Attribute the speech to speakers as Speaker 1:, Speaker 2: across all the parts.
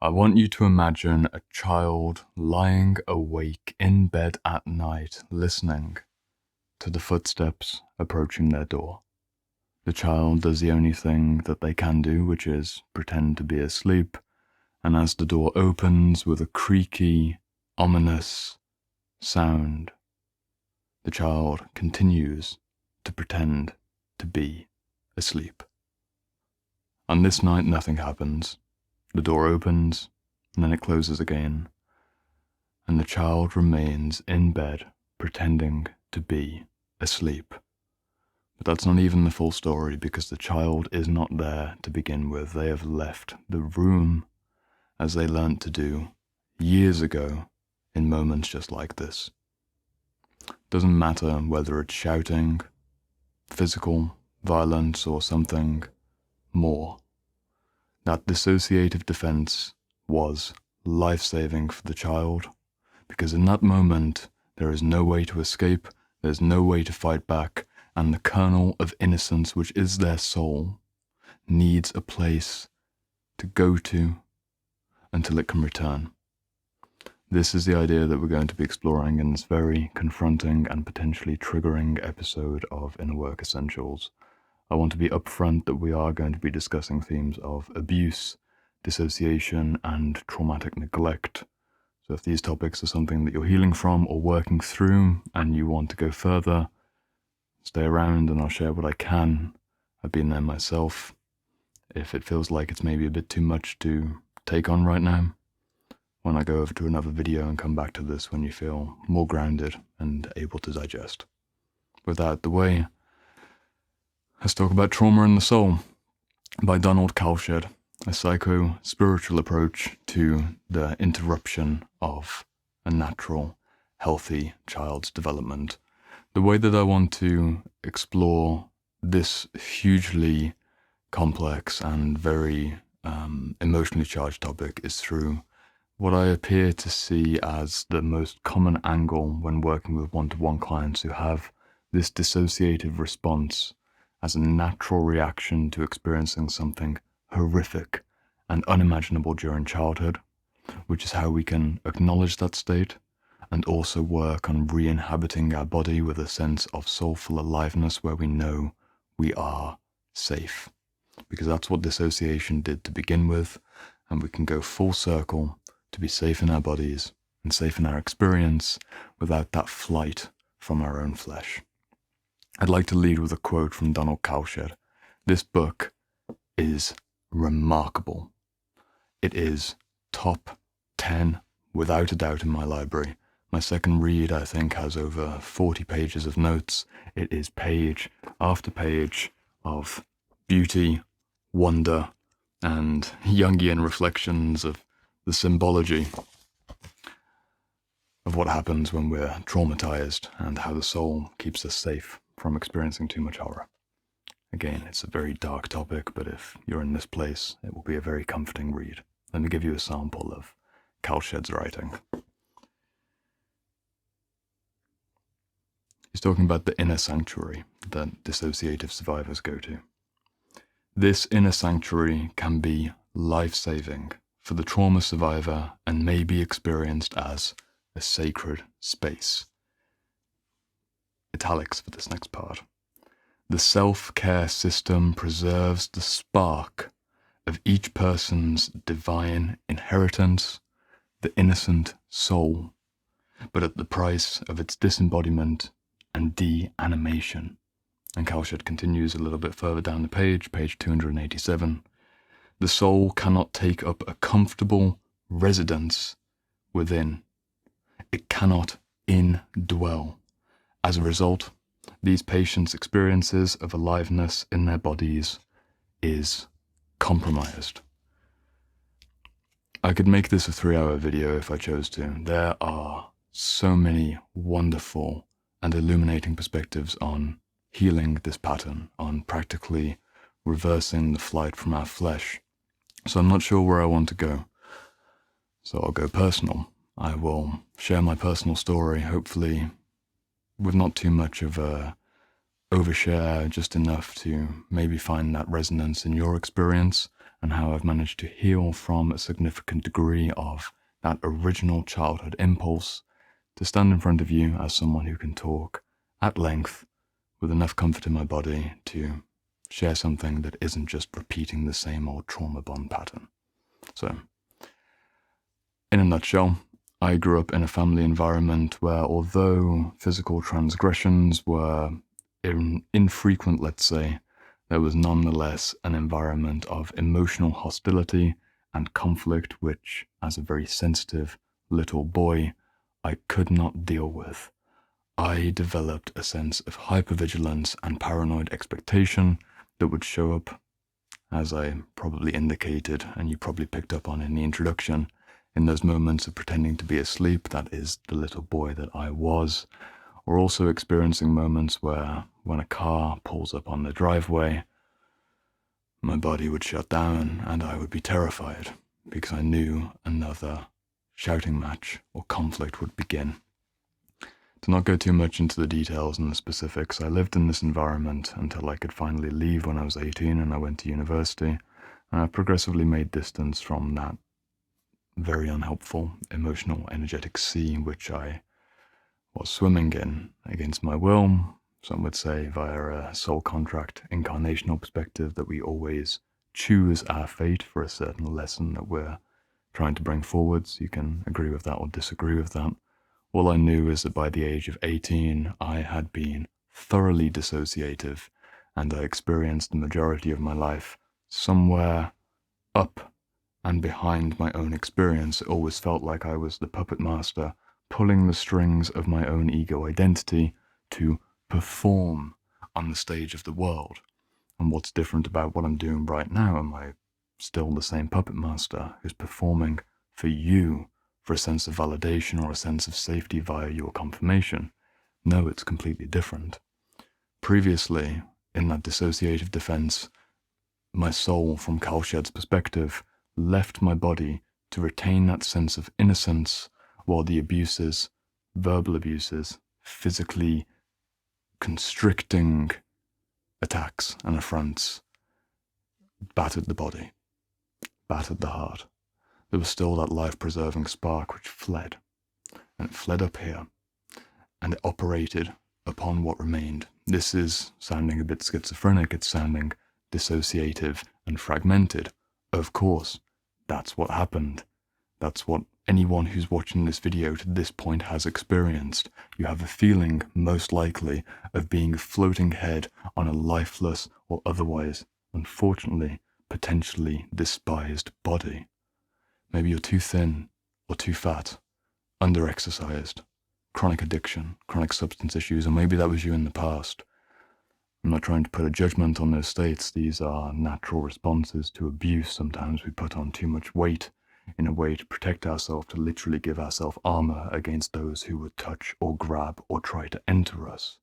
Speaker 1: I want you to imagine a child lying awake in bed at night, listening to the footsteps approaching their door. The child does the only thing that they can do, which is pretend to be asleep, and as the door opens with a creaky, ominous sound, the child continues to pretend to be asleep. On this night, nothing happens. The door opens, and then it closes again, and the child remains in bed, pretending to be asleep. But that's not even the full story, because the child is not there to begin with. They have left the room, as they learnt to do years ago, in moments just like this. Doesn't matter whether it's shouting, physical violence, or something more. That dissociative defense was life-saving for the child, because in that moment there is no way to escape, there's no way to fight back, and the kernel of innocence, which is their soul, needs a place to go to until it can return. This is the idea that we're going to be exploring in this very confronting and potentially triggering episode of Inner Work Essentials. I want to be upfront that we are going to be discussing themes of abuse, dissociation, and traumatic neglect. So if these topics are something that you're healing from or working through and you want to go further, stay around and I'll share what I can. I've been there myself. If it feels like it's maybe a bit too much to take on right now, when I go over to another video and come back to this when you feel more grounded and able to digest. With that out of the way, let's talk about Trauma in the Soul by Kalsched, a psycho-spiritual approach to the interruption of a natural, healthy child's development. The way that I want to explore this hugely complex and very emotionally charged topic is through what I appear to see as the most common angle when working with one-to-one clients who have this dissociative response as a natural reaction to experiencing something horrific and unimaginable during childhood, which is how we can acknowledge that state and also work on re-inhabiting our body with a sense of soulful aliveness where we know we are safe. Because that's what dissociation did to begin with, and we can go full circle to be safe in our bodies and safe in our experience without that flight from our own flesh. I'd like to lead with a quote from Kalsched. This book is remarkable. It is top 10 without a doubt in my library. My second read, I think, has over 40 pages of notes. It is page after page of beauty, wonder, and Jungian reflections of the symbology of what happens when we're traumatized and how the soul keeps us safe from experiencing too much horror. Again, it's a very dark topic, but if you're in this place, it will be a very comforting read. Let me give you a sample of Kalsched's writing. He's talking about the inner sanctuary that dissociative survivors go to. This inner sanctuary can be life-saving for the trauma survivor and may be experienced as a sacred space. Italics for this next part. The self-care system preserves the spark of each person's divine inheritance, the innocent soul, but at the price of its disembodiment and de-animation. And Kalsched continues a little bit further down the page 287. The soul cannot take up a comfortable residence within. It cannot indwell. As a result, these patients' experiences of aliveness in their bodies is compromised. I could make this a 3-hour video if I chose to. There are so many wonderful and illuminating perspectives on healing this pattern, on practically reversing the flight from our flesh. So I'm not sure where I want to go. So I'll go personal. I will share my personal story, hopefully with not too much of a overshare, just enough to maybe find that resonance in your experience, and how I've managed to heal from a significant degree of that original childhood impulse to stand in front of you as someone who can talk at length with enough comfort in my body to share something that isn't just repeating the same old trauma bond pattern. So, in a nutshell, I grew up in a family environment where, although physical transgressions were infrequent, let's say, there was nonetheless an environment of emotional hostility and conflict which, as a very sensitive little boy, I could not deal with. I developed a sense of hypervigilance and paranoid expectation that would show up, as I probably indicated, and you probably picked up on in the introduction, in those moments of pretending to be asleep, that is the little boy that I was, or also experiencing moments where, when a car pulls up on the driveway, my body would shut down and I would be terrified because I knew another shouting match or conflict would begin. To not go too much into the details and the specifics, I lived in this environment until I could finally leave when I was 18 and I went to university, and I progressively made distance from that very unhelpful emotional energetic sea which I was swimming in against my will. Some would say via a soul contract incarnational perspective that we always choose our fate for a certain lesson that we're trying to bring forwards. You can agree with that or disagree with that. All I knew is that by the age of 18 I had been thoroughly dissociative, and I experienced the majority of my life somewhere up and behind my own experience. It always felt like I was the puppet master pulling the strings of my own ego identity to perform on the stage of the world. And what's different about what I'm doing right now? Am I still the same puppet master who's performing for you for a sense of validation or a sense of safety via your confirmation? No, it's completely different. Previously, in that dissociative defense, my soul, from Kalsched's perspective, left my body to retain that sense of innocence while the abuses, verbal abuses, physically constricting attacks and affronts battered the body, battered the heart. There was still that life-preserving spark which fled, and it fled up here, and it operated upon what remained. This is sounding a bit schizophrenic, it's sounding dissociative and fragmented. Of course, that's what happened. That's what anyone who's watching this video to this point has experienced. You have a feeling, most likely, of being a floating head on a lifeless or otherwise, unfortunately, potentially despised body. Maybe you're too thin or too fat, under-exercised, chronic addiction, chronic substance issues, or maybe that was you in the past. I'm not trying to put a judgment on those states. These are natural responses to abuse. Sometimes we put on too much weight in a way to protect ourselves, to literally give ourselves armor against those who would touch or grab or try to enter us,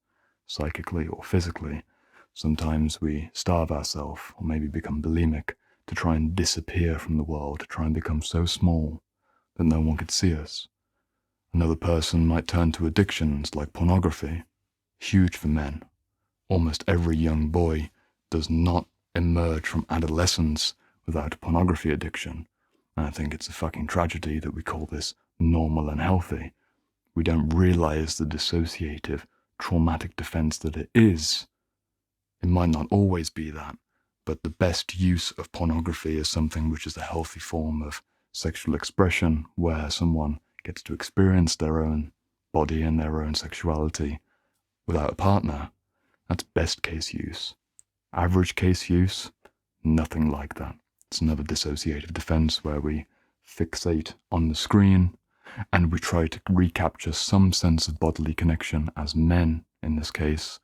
Speaker 1: psychically or physically. Sometimes we starve ourselves, or maybe become bulimic, to try and disappear from the world, to try and become so small that no one could see us. Another person might turn to addictions like pornography, huge for men. Almost every young boy does not emerge from adolescence without a pornography addiction. And I think it's a fucking tragedy that we call this normal and healthy. We don't realize the dissociative, traumatic defense that it is. It might not always be that, but the best use of pornography is something which is a healthy form of sexual expression, where someone gets to experience their own body and their own sexuality without a partner. That's best case use. Average case use, nothing like that. It's another dissociative defense where we fixate on the screen and we try to recapture some sense of bodily connection as men, in this case,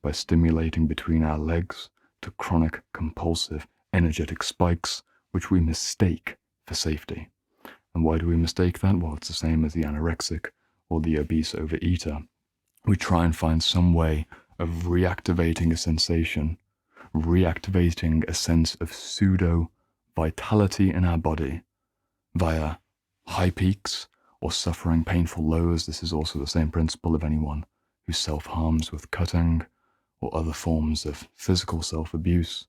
Speaker 1: by stimulating between our legs to chronic, compulsive, energetic spikes, which we mistake for safety. And why do we mistake that? Well, it's the same as the anorexic or the obese overeater. We try and find some way of reactivating a sensation, reactivating a sense of pseudo-vitality in our body via high peaks or suffering painful lows. This is also the same principle of anyone who self-harms with cutting or other forms of physical self-abuse.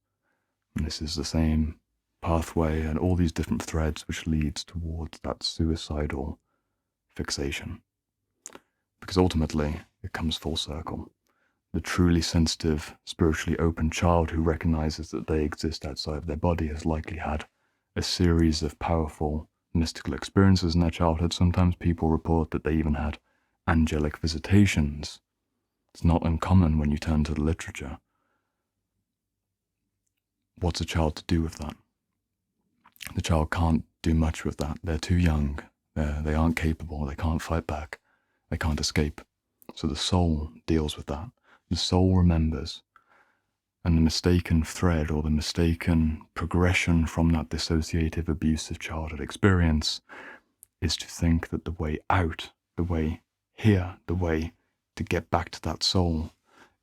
Speaker 1: And this is the same pathway and all these different threads which leads towards that suicidal fixation. Because ultimately, it comes full circle. The truly sensitive, spiritually open child who recognizes that they exist outside of their body has likely had a series of powerful mystical experiences in their childhood. Sometimes people report that they even had angelic visitations. It's not uncommon when you turn to the literature. What's a child to do with that? The child can't do much with that. They're too young. They aren't capable. They can't fight back. They can't escape. So the soul deals with that. The soul remembers. And the mistaken thread or the mistaken progression from that dissociative, abusive childhood experience is to think that the way out, the way here, the way to get back to that soul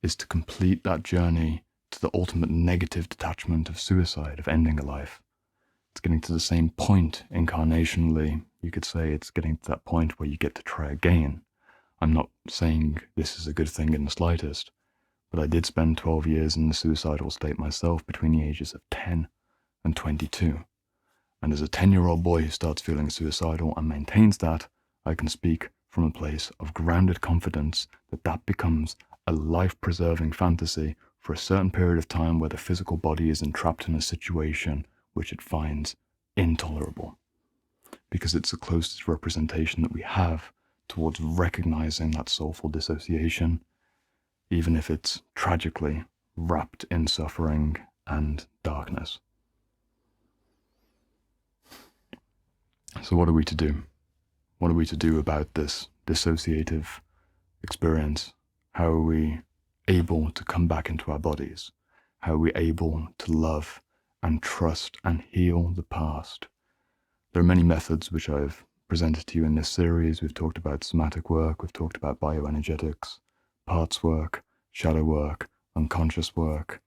Speaker 1: is to complete that journey to the ultimate negative detachment of suicide, of ending a life. It's getting to the same point incarnationally. You could say it's getting to that point where you get to try again. I'm not saying this is a good thing in the slightest, but I did spend 12 years in the suicidal state myself between the ages of 10 and 22. And as a 10-year-old boy who starts feeling suicidal and maintains that, I can speak from a place of grounded confidence that that becomes a life-preserving fantasy for a certain period of time where the physical body is entrapped in a situation which it finds intolerable. Because it's the closest representation that we have towards recognizing that soulful dissociation, even if it's tragically wrapped in suffering and darkness. So what are we to do? What are we to do about this dissociative experience? How are we able to come back into our bodies? How are we able to love and trust and heal the past? There are many methods which I've presented to you in this series. We've talked about somatic work, we've talked about bioenergetics, parts work, shadow work, unconscious work,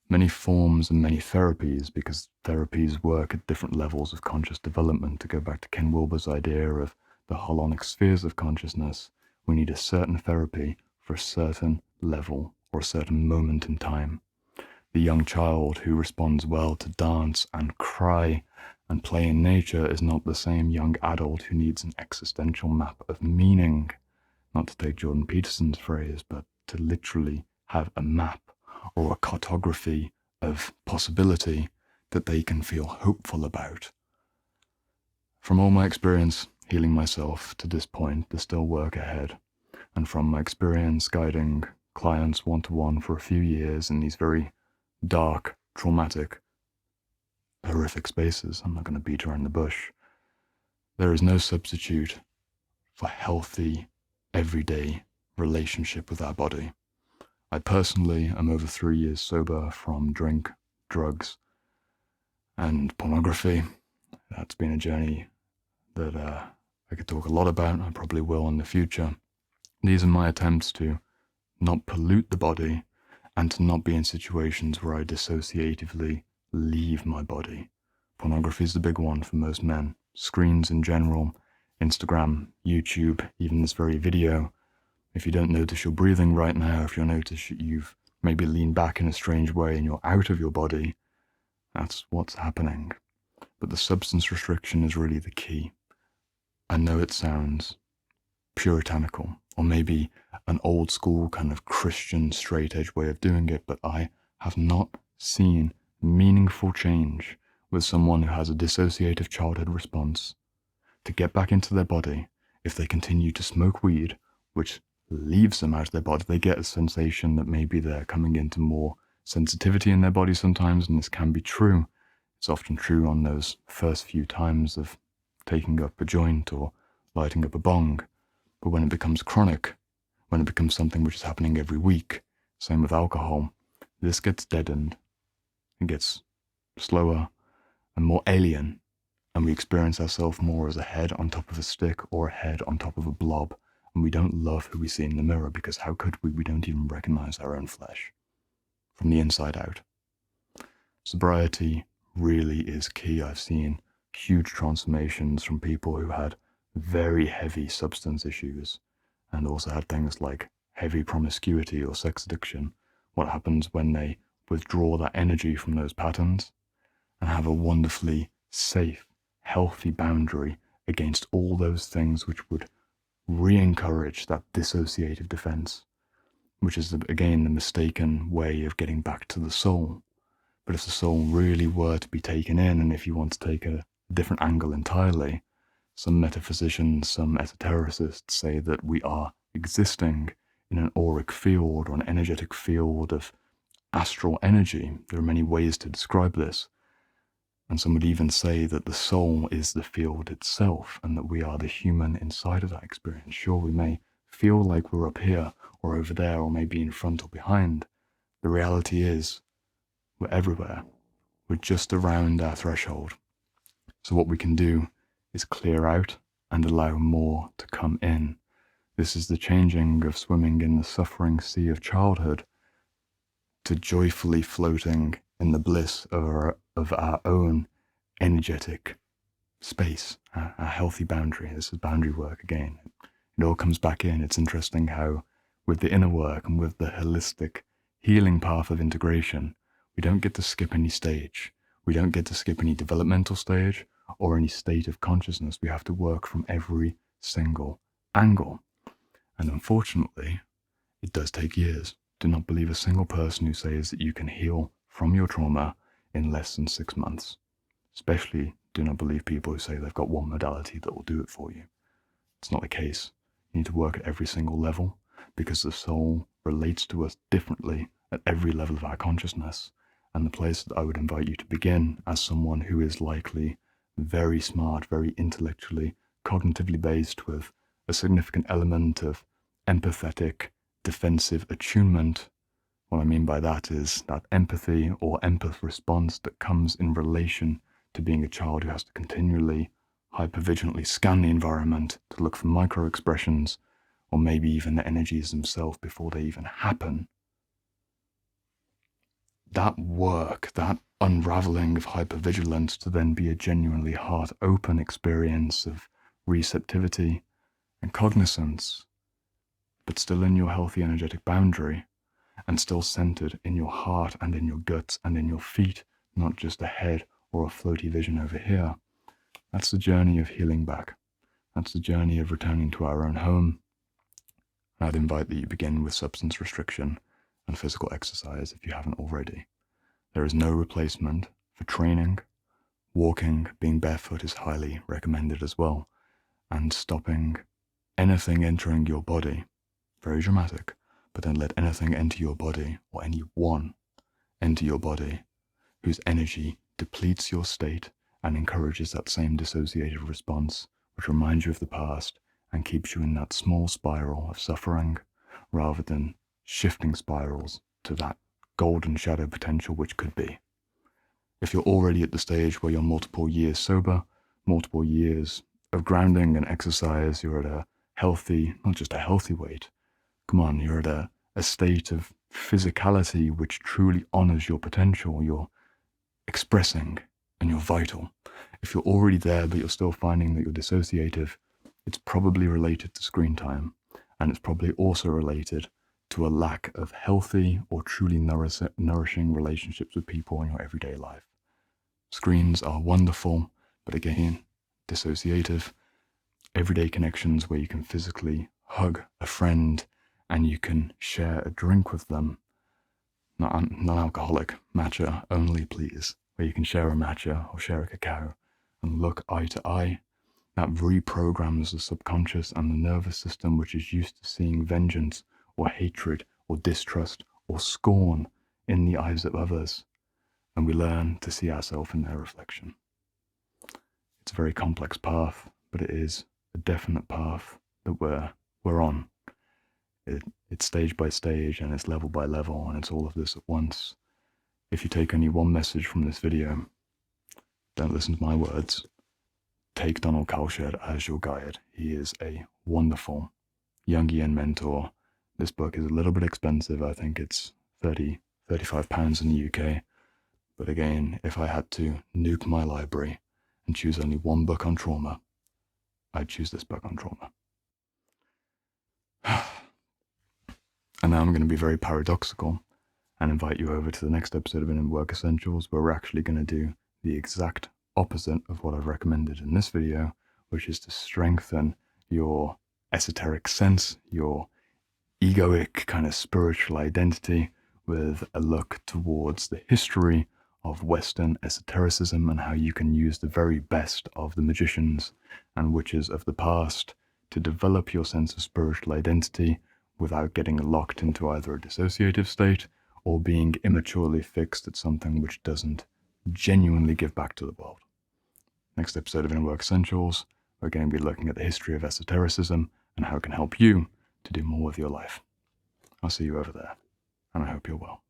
Speaker 1: many forms and many therapies, because therapies work at different levels of conscious development. To go back to Ken Wilber's idea of the holonic spheres of consciousness, we need a certain therapy for a certain level or a certain moment in time. The young child who responds well to dance and cry and play in nature is not the same young adult who needs an existential map of meaning, not to take Jordan Peterson's phrase, but to literally have a map or a cartography of possibility that they can feel hopeful about. From all my experience healing myself to this point, there's still work ahead. And from my experience guiding clients one-to-one for a few years in these very dark, traumatic, horrific spaces, I'm not going to beat around the bush, there is no substitute for healthy, everyday relationship with our body. I personally am over 3 years sober from drink, drugs, and pornography. That's been a journey that I could talk a lot about. I probably will in the future. These are my attempts to not pollute the body and to not be in situations where I dissociatively leave my body. Pornography is the big one for most men. Screens in general, Instagram, YouTube, even this very video. If you don't notice your breathing right now, if you notice you've maybe leaned back in a strange way and you're out of your body, that's what's happening. But the substance restriction is really the key. I know it sounds puritanical, or maybe an old school kind of Christian straight edge way of doing it, but I have not seen meaningful change with someone who has a dissociative childhood response to get back into their body if they continue to smoke weed, which leaves them out of their body. They get a sensation that maybe they're coming into more sensitivity in their body sometimes, and this can be true. It's often true on those first few times of taking up a joint or lighting up a bong. But when it becomes chronic, when it becomes something which is happening every week, same with alcohol, this gets deadened. It gets slower and more alien, and we experience ourselves more as a head on top of a stick or a head on top of a blob, and we don't love who we see in the mirror, because how could we? We don't even recognize our own flesh from the inside out. Sobriety really is key. I've seen huge transformations from people who had very heavy substance issues and also had things like heavy promiscuity or sex addiction. What happens when they withdraw that energy from those patterns and have a wonderfully safe, healthy boundary against all those things which would re-encourage that dissociative defense, which is, again, the mistaken way of getting back to the soul. But if the soul really were to be taken in, and if you want to take a different angle entirely, some metaphysicians, some esotericists say that we are existing in an auric field or an energetic field of astral energy. There are many ways to describe this. And some would even say that the soul is the field itself, and that we are the human inside of that experience. Sure, we may feel like we're up here or over there, or maybe in front or behind. The reality is we're everywhere. We're just around our threshold. So what we can do is clear out and allow more to come in. This is the changing of swimming in the suffering sea of childhood to joyfully floating in the bliss of our own energetic space, a healthy boundary. This is boundary work again. It all comes back in. It's interesting how with the inner work and with the holistic healing path of integration, we don't get to skip any stage. We don't get to skip any developmental stage or any state of consciousness. We have to work from every single angle. And unfortunately, it does take years. Do not believe a single person who says that you can heal from your trauma in less than 6 months. Especially do not believe people who say they've got one modality that will do it for you. It's not the case. You need to work at every single level, because the soul relates to us differently at every level of our consciousness. And the place that I would invite you to begin, as someone who is likely very smart, very intellectually, cognitively based, with a significant element of empathetic, defensive attunement. What I mean by that is that empathy or empath response that comes in relation to being a child who has to continually, hypervigilantly scan the environment to look for micro-expressions, or maybe even the energies themselves before they even happen. That work, that unraveling of hypervigilance to then be a genuinely heart-open experience of receptivity and cognizance, but still in your healthy energetic boundary, and still centered in your heart and in your guts and in your feet, not just a head or a floaty vision over here. That's the journey of healing back. That's the journey of returning to our own home. And I'd invite that you begin with substance restriction and physical exercise if you haven't already. There is no replacement for training. Walking, being barefoot is highly recommended as well. And stopping anything entering your body, very dramatic, but then let anything enter your body, or anyone enter your body, whose energy depletes your state and encourages that same dissociative response, which reminds you of the past and keeps you in that small spiral of suffering, rather than shifting spirals to that golden shadow potential which could be. If you're already at the stage where you're multiple years sober, multiple years of grounding and exercise, you're at a healthy, not just a healthy weight, come on, you're at a state of physicality which truly honors your potential, you're expressing, and you're vital. If you're already there but you're still finding that you're dissociative, it's probably related to screen time, and it's probably also related to a lack of healthy or truly nourishing relationships with people in your everyday life. Screens are wonderful, but again, dissociative. Everyday connections where you can physically hug a friend and you can share a drink with them. Not non-alcoholic, matcha only, please. Where you can share a matcha or share a cacao and look eye to eye. That reprograms the subconscious and the nervous system, which is used to seeing vengeance or hatred or distrust or scorn in the eyes of others. And we learn to see ourselves in their reflection. It's a very complex path, but it is a definite path that we're on. It's stage by stage, and it's level by level, and it's all of this at once. If you take only one message from this video, don't listen to my words. Take Donald Kalsched as your guide. He is a wonderful Jungian mentor. This book is a little bit expensive. I think it's £35 in the UK. But again, if I had to nuke my library and choose only one book on trauma, I'd choose this book on trauma. And now I'm going to be very paradoxical and invite you over to the next episode of Inner Work Essentials, where we're actually going to do the exact opposite of what I've recommended in this video, which is to strengthen your esoteric sense, your egoic kind of spiritual identity, with a look towards the history of Western esotericism and how you can use the very best of the magicians and witches of the past to develop your sense of spiritual identity without getting locked into either a dissociative state or being immaturely fixed at something which doesn't genuinely give back to the world. Next episode of Inner Work Essentials, we're going to be looking at the history of esotericism and how it can help you to do more with your life. I'll see you over there, and I hope you're well.